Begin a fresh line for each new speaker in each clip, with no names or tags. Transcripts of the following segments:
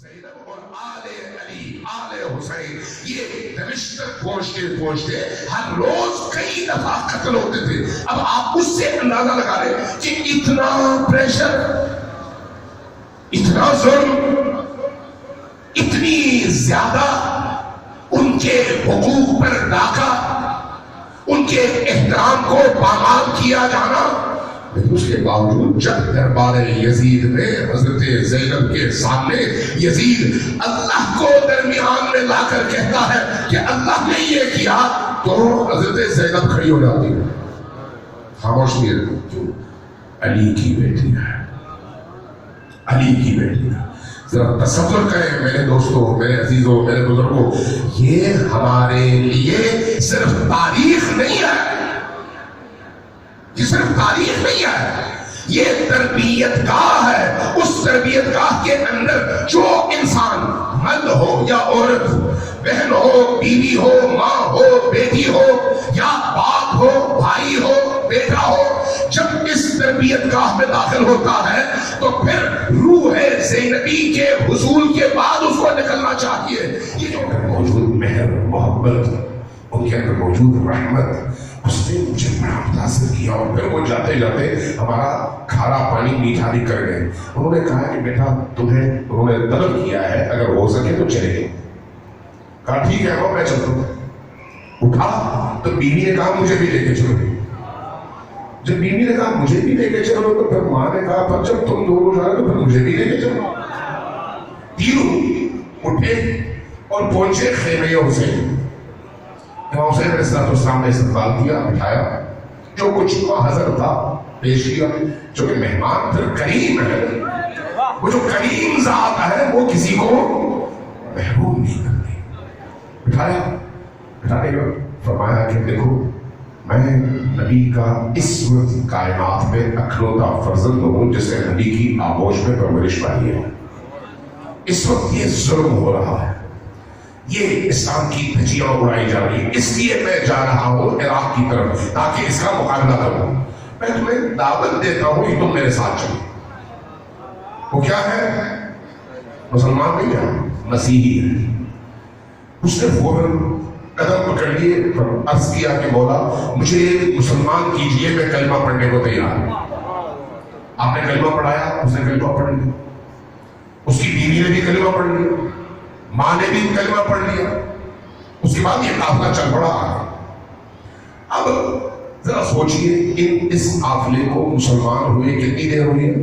زینب اور آل علی آل حسین یہ رشتے پہنچتے پہنچتے ہر روز کئی دفعہ قتل ہوتے تھے. اب آپ اس سے اندازہ لگا رہے کہ اتنا پریشر، اتنا ظلم، اتنی زیادہ ان کے حقوق پر ڈاکہ، ان کے احترام کو پامال کیا جانا. لیکن اس کے باوجود جب دربار یزید میں حضرت زینب کے سامنے یزید اللہ کو درمیان میں لا کر کہتا ہے کہ اللہ نے یہ کیا، تو حضرت زینب کھڑی ہو جاتی ہے، خاموش نہیں رہتی. کیوں؟ علی کی بیٹی ہے، علی کی بیٹی ہے. ذرا تصور کریں میرے دوستوں، میرے عزیزوں، میرے بزرگوں، یہ ہمارے لیے صرف تاریخ نہیں ہے، یہ صرف تاریخ نہیں ہے، یہ تربیت گاہ ہے. اس تربیت گاہ کے اندر جو انسان مرد ہو یا عورت، بہن ہو، بیوی ہو، ماں ہو، بیٹی ہو، یا باپ ہو، بھائی ہو، بیٹا ہو، جب اس تربیت گاہ میں داخل ہوتا ہے تو پھر روح زینبی کے حصول کے بعد اس کو نکلنا چاہیے. یہ جو موجود مہر، محبت، ان کے اندر موجود رحمت، اس نے مجھے بڑا متاثر کیا. اور پھر وہ جاتے جاتے ہمارا کھارا پانی میٹھا بھی کر گئے. انہوں نے کہا کہ بیٹا تمہیں انہوں نے طلب کیا ہے، اگر ہو سکے تو چلے گئے. کہا ٹھیک ہے اب میں چلتا ہوں. اٹھا تو بیوی نے کہا مجھے بھی لے کے چلو. جب بیوی نے کہا مجھے بھی لے کے چلو تو پھر ماں نے کہا پر جب تم دونوں جا رہے تو پھر مجھے بھی لے کے چلو. تینوں اٹھے اور پہنچے خیمہ حسین. امام حسین علیہ السلام نے استقبال کیا، بٹھایا، جو کچھ حاضر تھا پیش کیا. جو کہ مہمان پھر کریم ہے، وہ جو کریم ذات ہے وہ کسی کو محروم نہیں کرتی. بٹھایا، بٹھانے کے بعد فرمایا کہ دیکھو میں نبی کا اس وقت کائنات میں اکلوتا فرزند ہوں جسے نبی کی آغوش میں پرورش پائی ہے. اس وقت یہ ظلم ہو رہا ہے، یہ اسلام کی دھجیاں اڑائی جا رہی ہے، اس لیے میں جا رہا ہوں عراق کی طرف تاکہ اس کا مقابلہ کروں. میں تمہیں دعوت دیتا ہوں کہ تم میرے ساتھ چلو. وہ کیا ہے؟ مسلمان نہیں ہے، مسیحی ہے. اس نے فوراً قدم پکڑ لیے، عرض کیا کہ مولا مجھے مسلمان کیجئے، میں کلمہ پڑھنے کو تیار ہوں. آپ نے کلمہ پڑھایا، اس نے کلمہ پڑھ لیا، اس کی بیوی نے بھی کلمہ پڑھ لیا، ماں نے بھی کلمہ پڑھ لیا. اس کے بعد یہ قافلہ چل پڑا آگے. اب ذرا سوچئے اس قافلے کو مسلمان ہوئے کتنی دیر ہوئی ہے؟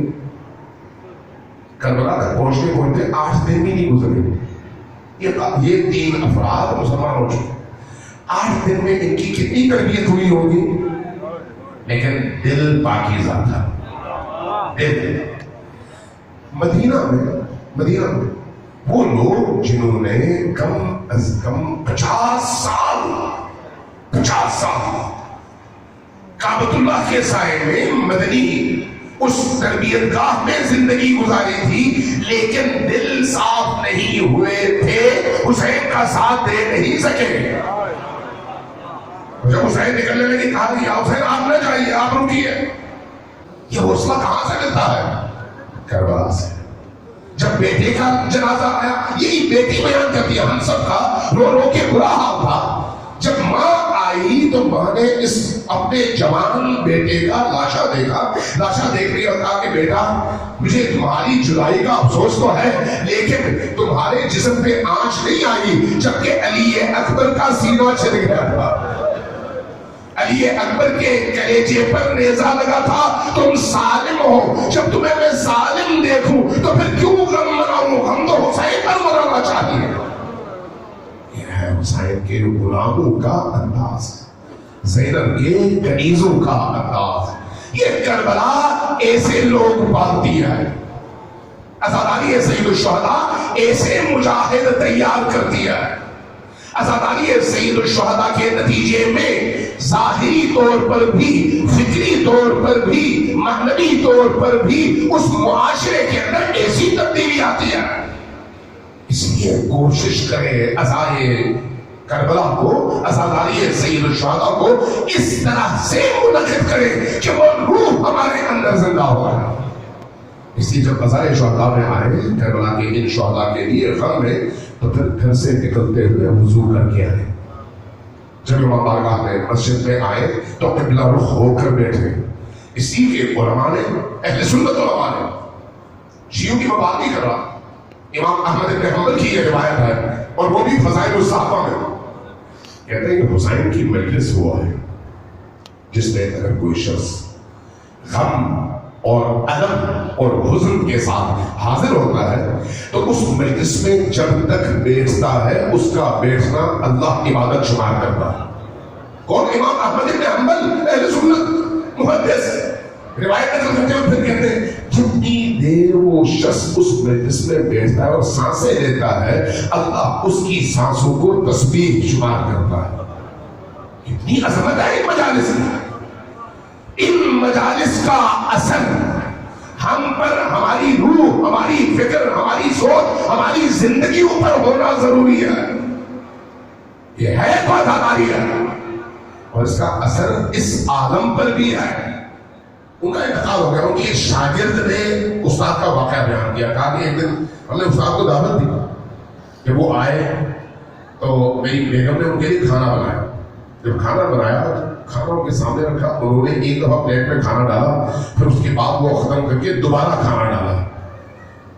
کربلا تک پہنچتے پہنچتے 8 دن بھی نہیں گزرے. یہ 3 افراد مسلمان ہو چکے. 8 دن میں ان کی کتنی تربیت ہوئی ہوگی، لیکن دل پاکیزہ تھا. دل مدینہ میں وہ لوگ جنہوں نے کم از کم 50 سال کعبۃ اللہ کے سائے میں مدنی اس تربیت گاہ میں زندگی گزاری تھی، لیکن دل صاف نہیں ہوئے تھے، حسین کا ساتھ دے نہیں سکے. جب حسین نکلنے لگے کہا کہ یا حسین آپ نہ جائیے، آپ رکیے. یہ حوصلہ کہاں سے ملتا ہے؟ کربلا سے. جب بیٹے کا جنازہ آیا، یہی بیٹی بیان کرتی ہے، ہم سب کا رو رو کے برا حال تھا. جب ماں آئی تو ماں نے اس اپنے جوان بیٹے کا لاشا دیکھا، لاشا دیکھ رہی اور کہا کہ بیٹا مجھے تمہاری جدائی کا افسوس تو ہے، لیکن تمہارے جسم پہ آنچ نہیں آئی جبکہ علی اکبر کا سینہ چھل گیا تھا، علی اکبر کے کلیجے پر نیزہ لگا تھا. تم ظالم ہو، جب تمہیں میں ظالم دیکھوں تو پھر کیوں غم مناؤں؟ ہم تو حسین پر منانا چاہیے. یہ ہے حسین کے غلاموں کا انداز، زینب کے کنیزوں کا انداز. یہ کربلا ایسے لوگ پالتی ہے، عزاداری سید الشہداء ایسے مجاہد تیار کرتی ہے. عزاداری سید الشہداء کے نتیجے میں ظاہری طور پر بھی، فکری طور پر بھی، معنوی طور پر بھی اس معاشرے کے اندر ایسی تبدیلی آتی ہے. اس لیے کوشش کریں عزائے کربلا کو، عزاداری سید الشہداء کو اس طرح سے منعقد کریں کہ وہ روح ہمارے اندر زندہ ہو رہا ہے. اس لیے جب قضائے شہداء میں آئے کربلا کے ان شہداء کے لیے غم میں، تو پھر گھر سے نکلتے ہوئے وضو کر کے آئے. جب امام بارگاہ میں مسجد میں آئے تو قبلہ رخ ہو کر بیٹھے. اسی کے علماء نے، اہل سنت علماء نے، شیعوں کی میں بات نہیں کر رہا، امام احمد بن حنبل کی یہ روایت ہے اور وہ بھی فضائل الصحابہ میں کہتے ہیں کہ حسین کی مجلس ہوا ہے جس میں اگر کوئی شخص غم اور الم اور حزن کے ساتھ حاضر ہوتا ہے تو اس مجلس میں جب تک بیٹھتا ہے اس کا بیٹھنا اللہ عبادت شمار کرتا ہے. کون؟ امام احمد بن حنبل اہل سنت محدث روایت نقل کرتے ہیں. پھر کہتے ہیں جتنی دیر وہ شخص اس مجلس میں بیٹھتا ہے اور سانسیں لیتا ہے اللہ اس کی سانسوں کو تسبیح شمار کرتا ہے. کتنی عظمت ہے ان مجالس میں. ان مجالس کا اثر ہم پر، ہماری روح، ہماری فکر، ہماری سوچ، ہماری زندگیوں پر ہونا ضروری ہے. یہ ہے تو عطاداری ہے اور اس کا اثر اس عالم پر بھی ہے. ان کا انتقال ہو گیا. ان کی شاگرد نے استاد کا واقعہ بیان کیا. کہا کہ ایک دن ہم نے استاد کو دعوت دی کہ وہ آئے تو میری بیگم نے ان کے لیے کھانا بنایا. جب کھانا بنایا کھانا ان کے سامنے رکھا، انہوں نے ایک دفعہ پلیٹ میں کھانا ڈالا، پھر اس کے بعد وہ ختم کر کے دوبارہ کھانا ڈالا.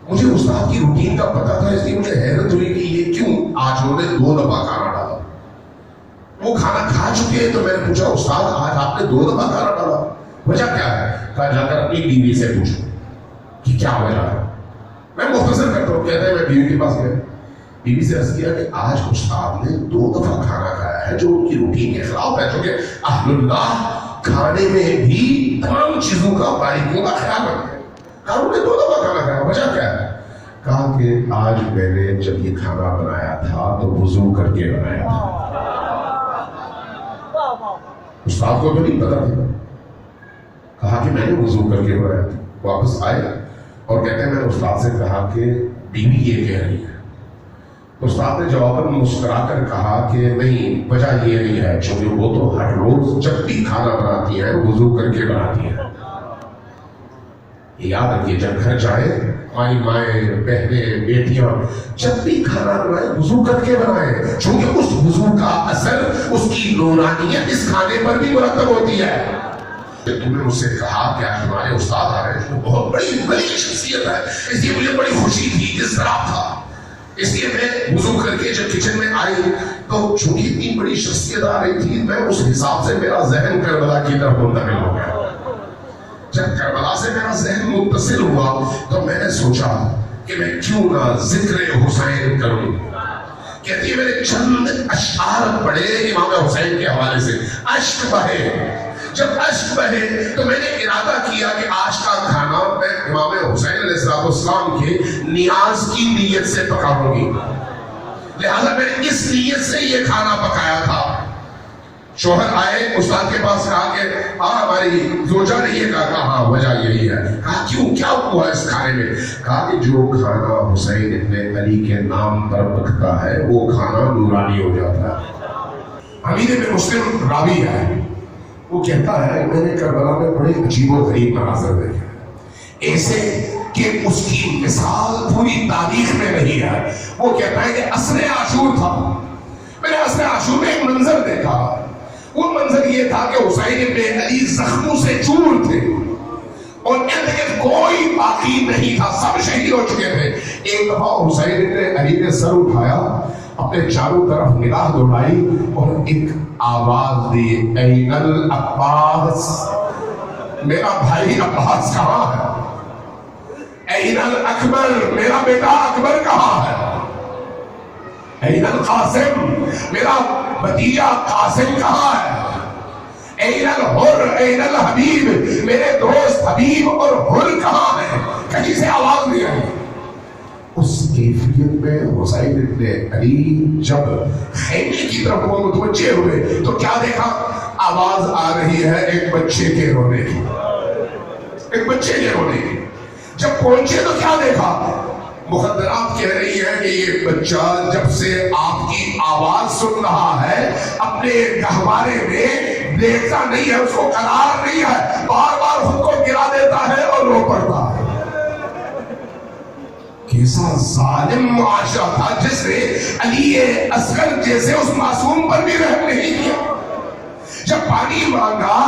مجھے استاد کی روٹین کا پتا تھا، اس لیے مجھے حیرت ہوئی کہ یہ کیوں آج انہوں نے 2 دفعہ کھانا ڈالا. وہ کھانا کھا چکے ہیں تو میں نے پوچھا استاد آج آپ نے 2 دفعہ کھانا ڈالا، وجہ کیا ہے؟ کہا جا کر اپنی بیوی سے پوچھو کہ کیا وجہ ہے. میں مختصر کرتا ہوں. کہتے ہیں میں بیوی کے پاس گیا، بیوی سے عرض کیا کہ آج استاد نے 2 دفعہ کھانا کھایا ہے جو ان کی روٹین کے خلاف ہے، چونکہ اہل اللہ کھانے میں بھی تمام چیزوں کا، باریکیوں کا خیال رکھتے ہیں. کہا انہوں نے 2 دفعہ کھانا کھایا، وجہ کیا ہے؟ کہا کہ آج میں نے جب یہ کھانا بنایا تھا تو وضو کر کے بنایا تھا. استاد کو تو نہیں پتا تھا. کہا کہ میں نے وضو کر کے بنایا تھا. واپس آئے اور کہتے ہیں میں نے استاد سے کہا کہ بیوی یہ کہہ رہی ہے. استاد نے جواباً مسکرا کر کہا کہ نہیں، وجہ یہ نہیں ہے چونکہ وہ تو ہر روز جب بھی کھانا بناتی ہے وضو کر کے بناتی ہے. یاد رکھیے جب گھر جائیں ہماری مائیں، بہنیں، بیٹیاں جب بھی کھانا بنائیں وضو کر کے بنائیں، چونکہ اس وضو کا اثر، اس کی نورانیت اس کھانے پر بھی مرتب ہوتی ہے. تم نے مجھ سے کہا کہ آج ہمارے استاد آ رہے ہیں، بہت بڑی شخصیت ہے، اس لیے مجھے بڑی خوشی تھی، اضطراب تھا. اس لیے میں وضو کر کے جب کچن میں آئی تو چونکہ اتنی بڑی شخصیت آ رہی تھی، میں اس حساب سے میرا ذہن کربلا کی طرف منتقل ہو گیا. جب کربلا سے میرا ذہن متصل ہوا تو میں نے سوچا کہ میں کیوں نہ ذکر حسین کروں. کہتی ہے میں نے چند اشعار پڑھے امام حسین کے حوالے سے، اشک بہے. جب اشک بہے تو میں نے ارادہ کیا کہ آج کا کھانا میں امام حسین علیہ السلام کے نیاز کی نیت سے پکاؤں گی. لہذا میں نے اس نیت سے یہ کھانا پکایا تھا. شوہر آئے استاد کے پاس، کہا کہ ہماری زوجہ نے یہ کہا. ہاں وجہ یہی ہے. کہا کیوں، کیا ہوا اس کھانے میں؟ کہا کہ جو کھانا حسین ابن علی کے نام پر پکتا ہے وہ کھانا نورانی ہو جاتا ہے. امیر ابن مسلم راوی ہے، وہ کہتا ہے میں نے کربلا میں بڑے عجیب و غریب مناظر دیکھے ایسے کہ اس کی مثال پوری تاریخ میں نہیں ہے. وہ کہتا ہے کہ عصر عاشور تھا، میں نے عصر عاشور میں ایک منظر دیکھا. وہ منظر یہ تھا کہ حسین ابن علی زخموں سے چور تھے اور ارد گرد کوئی باقی نہیں تھا، سب شہید ہو چکے تھے. ایک دفعہ حسین ابن علی نے سر اٹھایا، اپنے چاروں طرف نگاہ دوڑائی اور ایک آواز دی، این العباس، میرا بھائی عباس کہاں ہے؟ این الاکبر، میرا بیٹا اکبر کہاں ہے؟ این القاسم، میرا بھتیجا قاسم کہاں ہے؟ این الحر، این الحبیب، میرے دوست حبیب اور حر کہاں ہیں؟ کہیں سے آواز نہیں آئی. اس کیفیت میں حسین ابن علی جب خیمے کی طرف وہ متوجہ ہوئے تو کیا دیکھا؟ آواز آ رہی ہے ایک بچے کے رونے کی، ایک بچے کے رونے کی. جب پہنچے تو کیا دیکھا؟ مخدرات کہہ رہی ہے کہ یہ بچہ جب سے آپ کی آواز سن رہا ہے اپنے گہوارے میں دیکھتا نہیں ہے، اس کو قرار نہیں ہے، بار بار خود کو گرا دیتا ہے اور رو پڑتا ہے. کیسا ظالم معاشرہ تھا جس نے علی اصغر جیسے اس معصوم پر بھی رحم نہیں کیا. جب پانی مانگا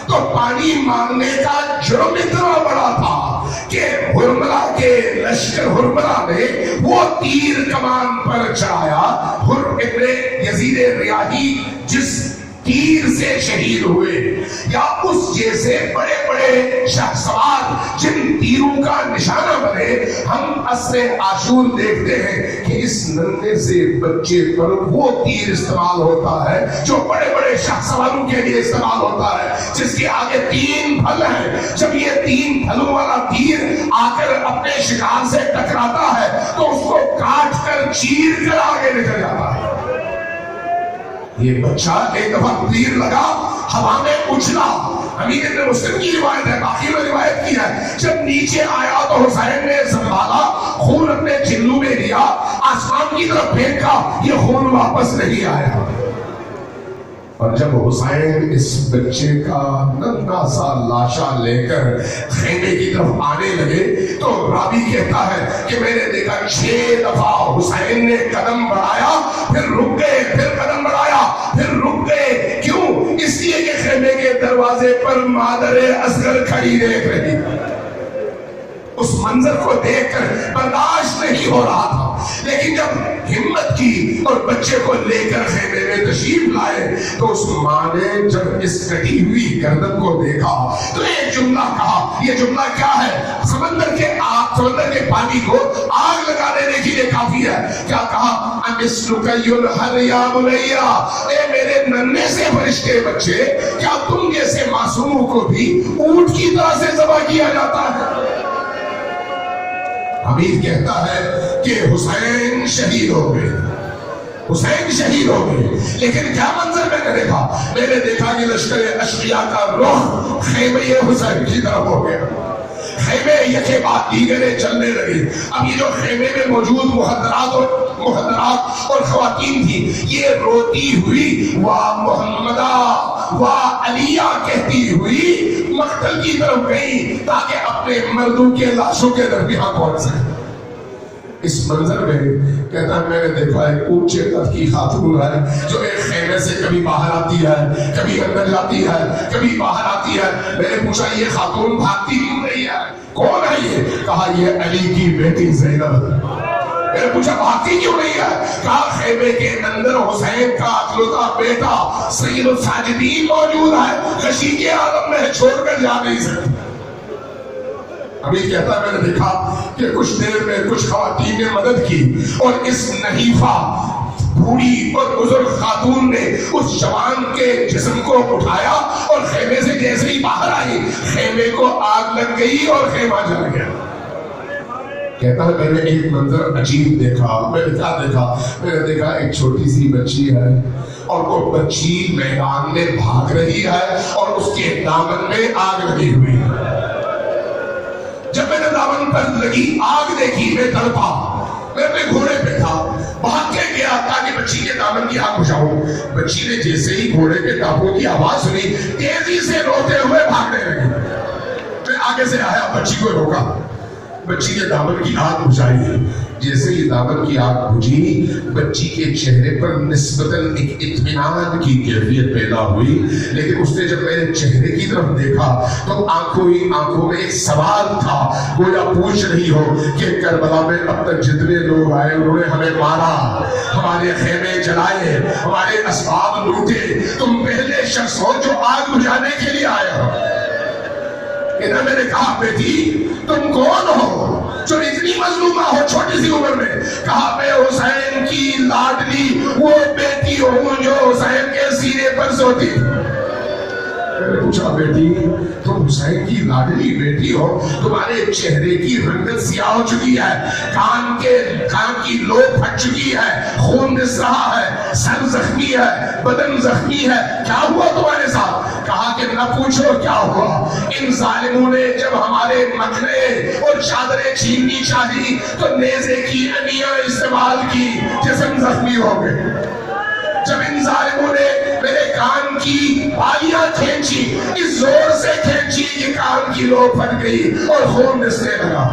تو پانی مانگنے کا جرم اتنا بڑا تھا کہ ہرملہ کے لشکر ہرملہ نے وہ تیر کمان پر چڑھایا. ابن یزید ریاحی جس تیر سے شہید ہوئے یا اس جیسے بڑے بڑے شہسوار جن تیروں کا نشانہ بنے, ہم عصر عاشور دیکھتے ہیں کہ اس ننھے سے بچے پر وہ تیر استعمال ہوتا ہے جو بڑے بڑے شہسواروں کے لیے استعمال ہوتا ہے, جس کے آگے 3 پھل ہیں. جب یہ 3 پھلوں والا تیر آ کر اپنے شکار سے ٹکراتا ہے تو اس کو کاٹ کر چیر کر آگے نکل جاتا ہے. یہ بچہ ایک دفعہ تیر لگا, ہوا میں اچھلا. امیر ابن مسلم کی روایت ہے, باقی میں روایت کی ہے. جب نیچے آیا تو حسین نے سنبھالا, خون اپنے جلو میں لیا, آسمان کی طرف پھینکا, یہ خون واپس نہیں آیا. اور جب حسین اس بچے کا ننھا سا لاشا لے کر خیمے کی طرف آنے لگے تو راوی کہتا ہے کہ میں نے دیکھا 6 دفعہ حسین نے قدم بڑھایا, پھر رک گئے, پھر قدم بڑھایا, پھر رک گئے. کیوں؟ اس لیے کہ خیمے کے دروازے پر مادر اصغر کھڑی دیکھ رہی. اس منظر کو دیکھ کر برداشت نہیں ہو رہا تھا. لیکن جب ہمت کی اور بچے کو لے کر خیمے میں تشریف لائے تو اس ماں نے جب اس کٹی ہوئی گردن کو دیکھا تو ایک جملہ کہا. یہ جملہ کیا ہے؟ سمندر کے پانی کو آگ لگا دینے کے لیے کافی ہے. کیا کہا؟ امسلک یلحر یا بنیا, اے میرے ننھے سے فرشتے بچے, کیا تم جیسے معصوموں کو بھی اونٹ کی طرح سے ذبح کیا جاتا ہے؟ امیر کہتا ہے کہ حسین شہید ہو گئے, حسین شہید ہو گئے. لیکن کیا منظر میں نے دیکھا؟ میں نے دیکھا کہ لشکر اشقیاء کا رخ خیمے حسین کی طرف ہو گیا. خیمے یکے بعد دیگرے چلنے لگے. اب یہ جو خیمے میں موجود محترات اور خواتین تھی, یہ روتی ہوئی واہ محمدہ واہ علیہ کہتی ہوئی مقتل کی طرف گئی تاکہ اپنے مردوں کے لاشوں کے درمیان پہنچ سکے. اس منظر میں کہتا ہے میں نے دیکھا ایک اونچے قد کی خاتون ہے جو ایک خیمے سے کبھی باہر آتی ہے, کبھی اندر جاتی ہے, کبھی باہر آتی ہے. میں نے پوچھا یہ خاتون بھاگتی کیوں نہیں ہے؟ کون ہے یہ؟ کہا یہ علی کی بیٹی زینب. میں نے پوچھا بھاگتی کیوں نہیں ہے؟ کہا خیمے کے اندر حسین کا اکلوتا بیٹا سید الساجدین موجود ہے, غشی کے عالم میں چھوڑ کر جا نہیں سکتی. ابھی کہتا ہے میں نے دیکھا کہ کچھ دیر میں کچھ خواتین نے مدد کی اور اس نحیفہ بوڑھی اور بزرگ خاتون نے اس جوان کے جسم کو اٹھایا اور خیمے سے جیسے ہی باہر آئی خیمے کو آگ لگ گئی اور خیمہ جل گیا. کہتا ہے میں نے ایک منظر عجیب دیکھا. میں نے کیا دیکھا؟ میں نے دیکھا ایک چھوٹی سی بچی ہے اور وہ بچی میدان میں بھاگ رہی ہے اور اس کے دامن میں آگ لگی ہوئی ہے. جب میں نے دامن پر لگی آگ دیکھی میں تڑپا. میں اپنے گھوڑے پہ تھا, بھاگ کے گیا تاکہ بچی کے دامن کی آگ بجھاؤں. بچی نے جیسے ہی گھوڑے کے ٹاپوں کی آواز سنی تیزی سے روتے ہوئے بھاگنے لگی. میں آگے سے آیا, بچی کو روکا, بچی کے دامن کی آگ بجھائی. جیسے ہی دامن کی آگ بجھی بچی کے چہرے پر نسبتاً ایک اطمینان کی کیفیت پیدا ہوئی. لیکن اس نے جب میرے چہرے کی طرف دیکھا تو آنکھوں ہی آنکھوں میں ایک سوال تھا, گویا پوچھ رہی ہو کہ کربلا میں اب تک جتنے لوگ آئے انہوں نے ہمیں مارا, ہمارے خیمے جلائے, ہمارے اسباب لوٹے, تم پہلے شخص ہو جو آگ بجھانے کے لیے آئے ہو. انہوں نے کہا بیٹی تم کون ہو جو اتنی مظلومہ ہو چھوٹی سی عمر میں؟ کہا میں حسین کی لاڈلی وہ بیٹی ہوں جو حسین کے سینے پر سوتی. میں نے پوچھا بیٹی تم حسین کی لاڈلی بیٹی ہو, تمہارے چہرے کی رنگت سیاہ ہو چکی ہے, کان کی لو پھٹ چکی ہے, خون رس رہا ہے, سر زخمی ہے, بدن زخمی ہے, کیا ہوا تمہارے ساتھ؟ کہا کہ نہ پوچھو کیا ہوا. ان ظالموں نے جب ہمارے مکھنے اور چادریں چھیننی چاہی تو نیزے کی انیاں استعمال کی, جسم زخمی ہو گئے. جب ان ظالموں نے میرے کان کی بالیاں کھینچی, اس زور سے کھینچی کہ کان کی لو پھٹ گئی اور خون رسنے لگا.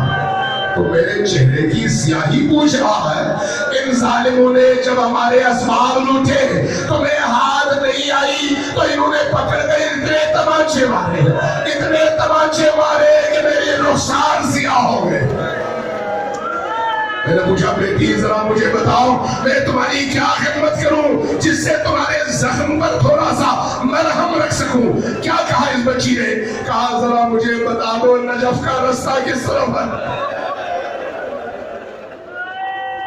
تو میرے چہرے کی سیاہی پوچھ رہا ہے، ان ظالموں نے جب ہمارے اسباب لوٹے تو میں ہاتھ نہیں آئی تو انہوں نے پکڑ گئے، اتنے تمانچے مارے کہ میرے رخسار سیاہ ہو گئے۔ میں نے پوچھا بیٹی ذرا مجھے بتاؤ میں تمہاری کیا خدمت کروں جس سے تمہارے زخم پر تھوڑا سا مرہم رکھ سکوں؟ کیا کہا اس بچی نے؟ کہا ذرا مجھے بتا دو نجف کا رستہ کس طرف ہے،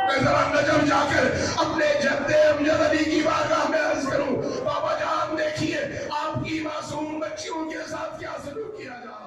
میں ذرا نجف جا کر اپنے جد امجد علی کی بارگاہ میں عرض کروں، بابا جان دیکھیے آپ کی معصوم بچیوں کے ساتھ کیا سلوک کیا جا